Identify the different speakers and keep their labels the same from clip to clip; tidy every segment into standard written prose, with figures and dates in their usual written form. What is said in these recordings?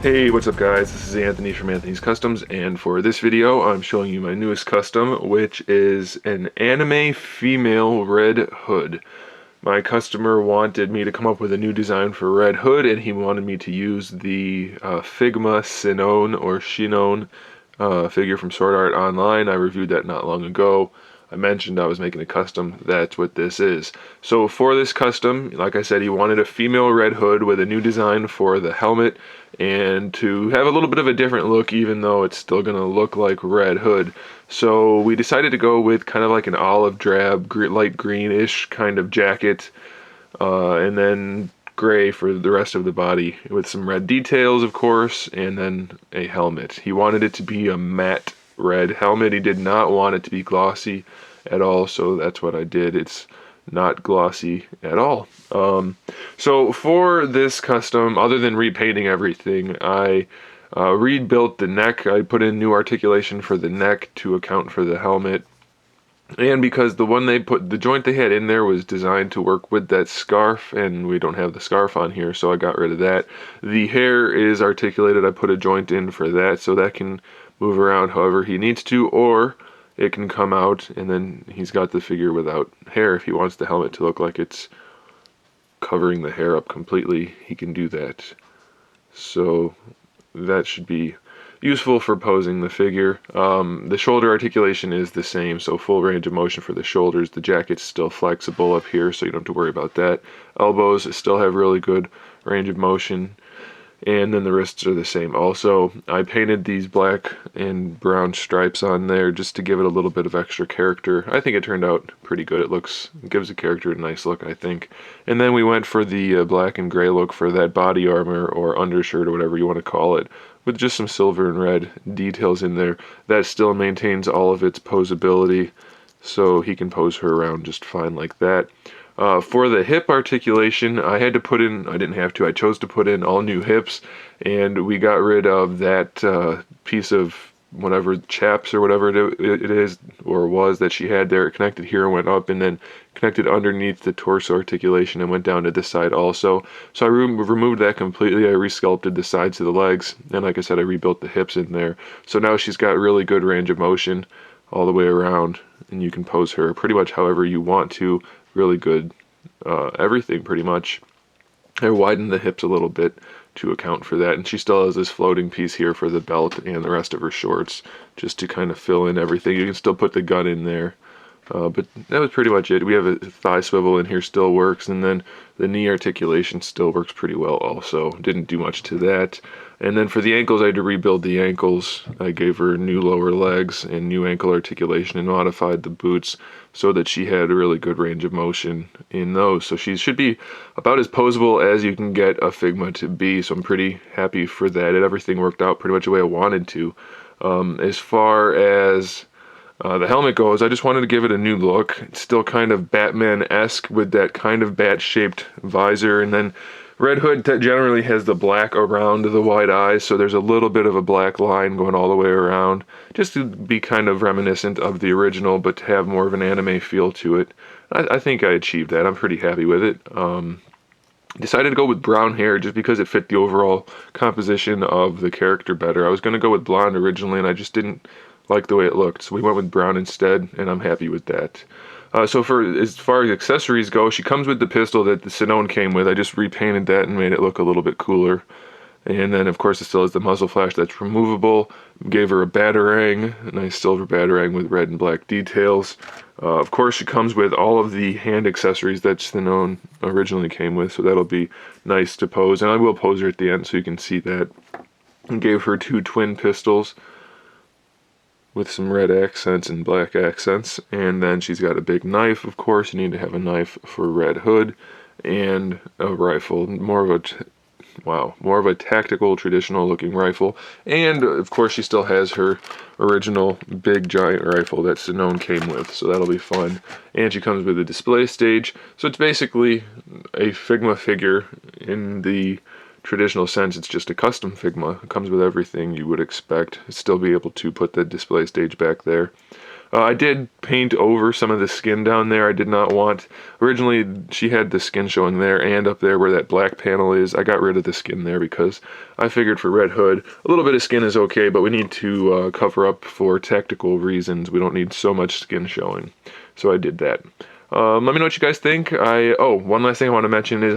Speaker 1: Hey, what's up guys? This is Anthony from Anthony's Customs, and for this video I'm showing you my newest custom, which is an anime female red hood. My customer wanted me to come up with a new design for red hood, and he wanted me to use the Figma Shinon figure from Sword Art Online. I reviewed that not long ago. I mentioned I was making a custom. That's what this is. So for this custom, like I said, he wanted a female red hood with a new design for the helmet and to have a little bit of a different look, even though it's still going to look like red hood. So we decided to go with kind of like an olive drab, light greenish kind of jacket, and then gray for the rest of the body with some red details, of course, and then a helmet. He wanted it to be a matte red helmet. He did not want it to be glossy at all, so that's what I did. It's not glossy at all. So for this custom, other than repainting everything, I rebuilt the neck. I put in new articulation for the neck to account for the helmet. And because the joint they had in there was designed to work with that scarf, and we don't have the scarf on here, so I got rid of that. The hair is articulated. I put a joint in for that, so that can move around however he needs to, or it can come out and then he's got the figure without hair. If he wants the helmet to look like it's covering the hair up completely, he can do that. So that should be useful for posing the figure. The shoulder articulation is the same, so full range of motion for the shoulders. The jacket's still flexible up here, so you don't have to worry about that. Elbows still have really good range of motion, and then the wrists are the same. Also, I painted these black and brown stripes on there just to give it a little bit of extra character. I think it turned out pretty good. It gives the character a nice look, I think. And then we went for the black and gray look for that body armor or undershirt or whatever you want to call it, with just some silver and red details in there. That still maintains all of its posability, so he can pose her around just fine like that. For the hip articulation, I chose to put in all new hips, and we got rid of that piece of whatever chaps or whatever it is or was that she had there. It connected here and went up, and then connected underneath the torso articulation and went down to this side also. So I removed that completely. I resculpted the sides of the legs, and like I said, I rebuilt the hips in there. So now she's got really good range of motion all the way around, and you can pose her pretty much however you want to. Really good everything pretty much. I widened the hips a little bit to account for that, and she still has this floating piece here for the belt and the rest of her shorts, just to kind of fill in everything. You can still put the gun in there, but that was pretty much it. We have a thigh swivel in here, still works, and then the knee articulation still works pretty well also. Didn't do much to that. And then for the ankles, I had to rebuild the ankles. I gave her new lower legs and new ankle articulation and modified the boots so that she had a really good range of motion in those. So she should be about as posable as you can get a Figma to be, so I'm pretty happy for that. Everything worked out pretty much the way I wanted to. As far as the helmet goes, I just wanted to give it a new look. It's still kind of Batman-esque with that kind of bat-shaped visor, and then Red Hood generally has the black around the white eyes, so there's a little bit of a black line going all the way around, just to be kind of reminiscent of the original, but to have more of an anime feel to it. I think I achieved that. I'm pretty happy with it. Decided to go with brown hair just because it fit the overall composition of the character better. I was going to go with blonde originally, and I just didn't like the way it looked, so we went with brown instead, and I'm happy with that. So as far as accessories go, she comes with the pistol that the Sinone came with. I just repainted that and made it look a little bit cooler. And then, of course, it still has the muzzle flash that's removable. Gave her a batarang, a nice silver batarang with red and black details. Of course, she comes with all of the hand accessories that Sinone originally came with, so that'll be nice to pose. And I will pose her at the end so you can see that. And gave her two twin pistols with some red accents and black accents, and then she's got a big knife. Of course, you need to have a knife for Red Hood, and a rifle, more of a tactical, traditional looking rifle. And of course, she still has her original big giant rifle that Sinone came with, so that'll be fun. And she comes with a display stage, so it's basically a Figma figure in the traditional sense. It's just a custom Figma. It comes with everything you would expect. Still be able to put the display stage back there. I did paint over some of the skin down there. I did not want, originally she had the skin showing there and up there where that black panel is. I got rid of the skin there because I figured for Red Hood, a little bit of skin is okay, but we need to cover up for tactical reasons. We don't need so much skin showing. So I did that. Let me know what you guys think. One last thing I want to mention is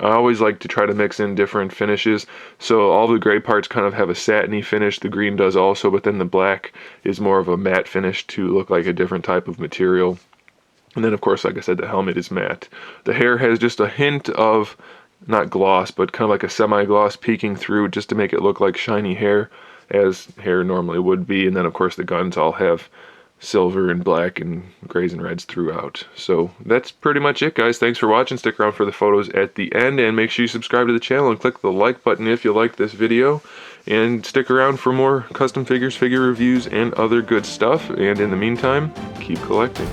Speaker 1: I always like to try to mix in different finishes. So all the gray parts kind of have a satiny finish, the green does also, but then the black is more of a matte finish to look like a different type of material. And then of course, like I said, the helmet is matte. The hair has just a hint of, not gloss, but kind of like a semi-gloss peeking through just to make it look like shiny hair, as hair normally would be. And then of course the guns all have silver and black and grays and reds throughout. So that's pretty much it, guys. Thanks for watching. Stick around for the photos at the end, and make sure you subscribe to the channel and click the like button if you liked this video, and stick around for more custom figures, figure reviews, and other good stuff. And in the meantime, keep collecting.